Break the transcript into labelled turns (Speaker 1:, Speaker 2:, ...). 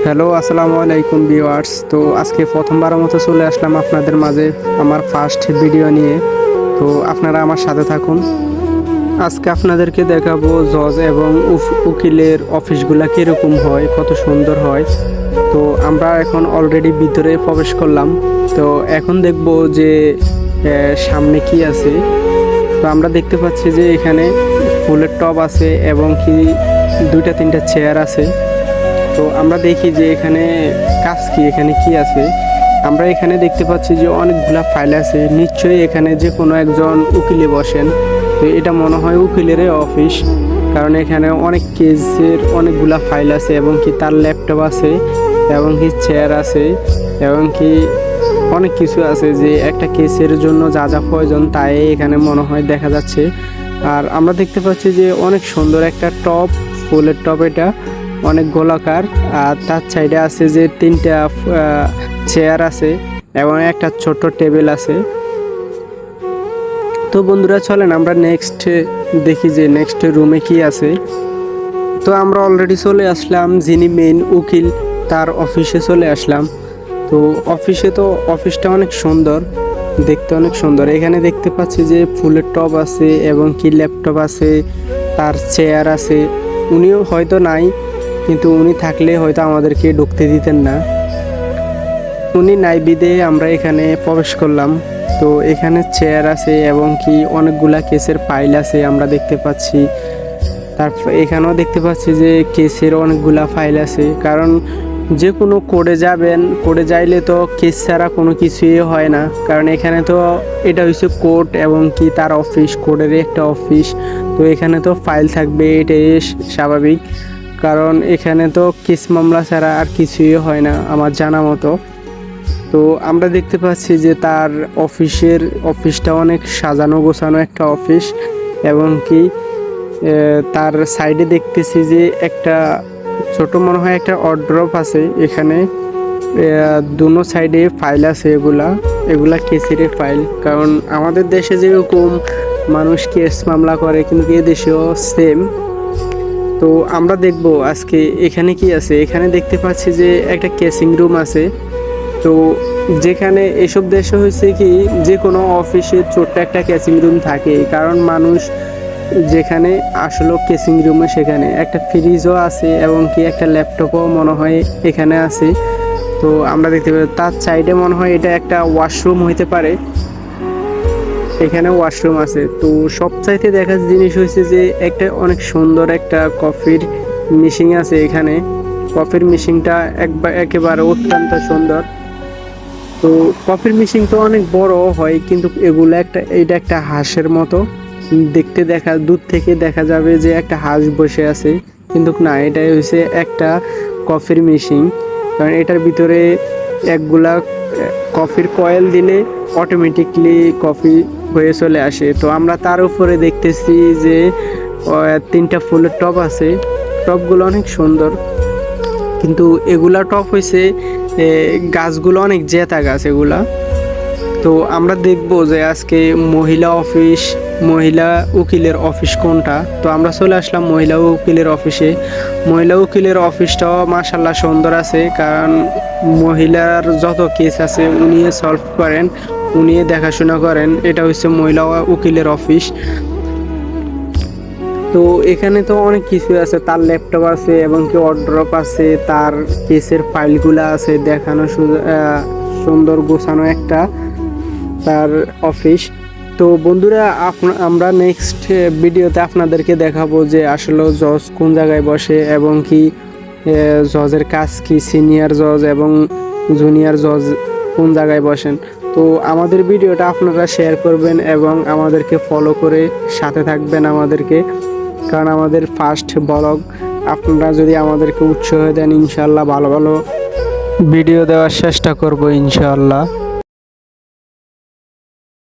Speaker 1: Hello, আসসালামু আলাইকুম viewers. তো আজকে প্রথমবারের মতো চলে আসলাম আপনাদের মাঝে আমার ফার্স্ট ভিডিও নিয়ে। তো আপনারা আমার সাথে থাকুন। আজকে আপনাদেরকে দেখাবো জজ এবং উকিলের অফিসগুলা কীরকম হয়, কত সুন্দর হয়। তো আমরা এখন অলরেডি ভিতরে প্রবেশ করলাম। তো এখন দেখব যে সামনে কি আছে। তো আমরা দেখতে পাচ্ছি যে এখানে ফুলের টব আছে এবং কি দুইটা তিনটা চেয়ার আছে। তো আমরা দেখি যে এখানে কাজ কি, এখানে কি আছে। আমরা এখানে দেখতে পাচ্ছি যে অনেকগুলা ফাইল আছে, নিশ্চয়ই এখানে যে কোনো একজন উকিলে বসেন। তো এটা মনে হয় উকিলেরই অফিস, কারণ এখানে অনেক কেসের অনেকগুলা ফাইল আছে এবং কি তার ল্যাপটপ আছে এবং কি চেয়ার আছে এবং কি অনেক কিছু আছে যে একটা কেসের জন্য যা যা প্রয়োজন তাই এখানে মনে হয় দেখা যাচ্ছে। আর আমরা দেখতে পাচ্ছি যে অনেক সুন্দর একটা টপ, ফুলের টপ, এটা অনেক গোলাকার। আর তার সাইডে আছে যে তিনটা চেয়ার আছে এবং একটা ছোট টেবিল আছে। তো বন্ধুরা চলেন আমরা নেক্সট দেখি যে নেক্সট রুমে কি আছে। তো আমরা অলরেডি চলে আসলাম যিনি মেইন উকিল তার অফিসে চলে আসলাম। তো অফিসটা অনেক সুন্দর, দেখতে অনেক সুন্দর। এখানে দেখতে পাচ্ছি যে ফুলের টব আছে এবং কি ল্যাপটপ আছে, তার চেয়ার আছে। উনিও হয়তো নাই, কিন্তু উনি থাকলে হয়তো আমাদেরকে ঢুকতে দিতেন না। উনি নাই বিদে আমরা এখানে প্রবেশ করলাম। তো এখানে চেয়ার আছে এবং কি অনেকগুলা কেসের ফাইল আছে আমরা দেখতে পাচ্ছি। তারপর এখানেও দেখতে পাচ্ছি যে কেসের অনেকগুলা ফাইল আছে, কারণ যে কোনো কোর্টে যাবেন, কোর্টে যাইলে তো কেস ছাড়া কোনো কিছুই হয় না। কারণ এখানে তো এটা হচ্ছে কোর্ট এবং কি তার অফিস, কোর্টের একটা অফিস। তো এখানে তো ফাইল থাকবে, এটাই স্বাভাবিক। কারণ এখানে তো কেস মামলা ছাড়া আর কিছুই হয় না আমার জানা মতো। তো আমরা দেখতে পাচ্ছি যে তার অফিসটা অনেক সাজানো গোছানো একটা অফিস এবং কি তার সাইডে দেখতেছি যে একটা ছোট মনে হয় একটা ওয়ার্ড্রপ আছে এখানে। দুনো সাইডে ফাইল আছে, এগুলা কেসের ফাইল। কারণ আমাদের দেশে যেরকম মানুষ কেস মামলা করে, কিন্তু এ দেশেও সেম। তো আমরা দেখব আজকে এখানে কি আছে। এখানে দেখতে পাচ্ছি যে একটা কেসিং রুম আছে। তো যেখানে এসব দেশে হয়েছে কি যে কোনো অফিসে ছোট্ট একটা কেসিং রুম থাকে, কারণ মানুষ যেখানে আসলে কেসিং রুমে সেখানে একটা ফ্রিজও আছে এবং কি একটা ল্যাপটপও মনে হয় এখানে আছে। তো আমরা দেখতে পাই তার সাইডে মনে হয় এটা একটা ওয়াশরুম হইতে পারে, এখানে ওয়াশরুম আছে। তো সবচাইতে দেখার জিনিস হয়েছে যে একটা অনেক সুন্দর একটা কফির মেশিন আছে এখানে। কফির মেশিনটা একেবারে অত্যন্ত সুন্দর। তো কফির মেশিন তো অনেক বড় হয়, কিন্তু এটা একটা হাঁসের মতো দেখতে, দূর থেকে দেখা যাবে যে একটা হাঁস বসে আছে, কিন্তু না, এটাই হচ্ছে একটা কফির মেশিন। কারণ এটার ভিতরে একগুলা কফির কয়েল দিলে অটোমেটিকলি কফি হয়ে চলে আসে। তো আমরা তার উপরে দেখতেছি যে তিনটা ফুলের টব আছে। টবগুলো অনেক সুন্দর, কিন্তু এগুলা টপ হয়েছে গাছগুলো অনেক জেতা গাছ এগুলা। তো আমরা দেখব যে আজকে মহিলা উকিলের অফিস কোনটা। তো আমরা চলে আসলাম মহিলা উকিলের অফিসে। মহিলা উকিলের অফিসটাও মাশাআল্লাহ সুন্দর আছে, কারণ মহিলার যত কেস আছে উনি সলভ করেন, উনি দেখাশোনা করেন। এটা হচ্ছে মহিলা উকিলের অফিস। তো এখানে তো অনেক কিছু আছে, তার ল্যাপটপ আছে এবং কি ওয়ার্ড্রপ আছে, তার কেসের ফাইলগুলো আছে, দেখানো সুন্দর গোছানো একটা তার অফিস। তো বন্ধুরা আমরা নেক্সট ভিডিওতে আপনাদেরকে দেখাবো যে আসলে জজ কোন জায়গায় বসে এবং কি জজের কাজ কি, সিনিয়র জজ এবং জুনিয়র জজ কোন জায়গায় বসেন। তো আমাদের ভিডিওটা আপনারা শেয়ার করবেন এবং আমাদেরকে ফলো করে সাথে থাকবেন আমাদেরকে, কারণ আমাদের ফার্স্ট ব্লগ। আপনারা যদি আমাদেরকে উৎসাহ দেন, ইনশাআল্লাহ ভালো ভালো ভিডিও দেওয়ার চেষ্টা করব ইনশাআল্লাহ।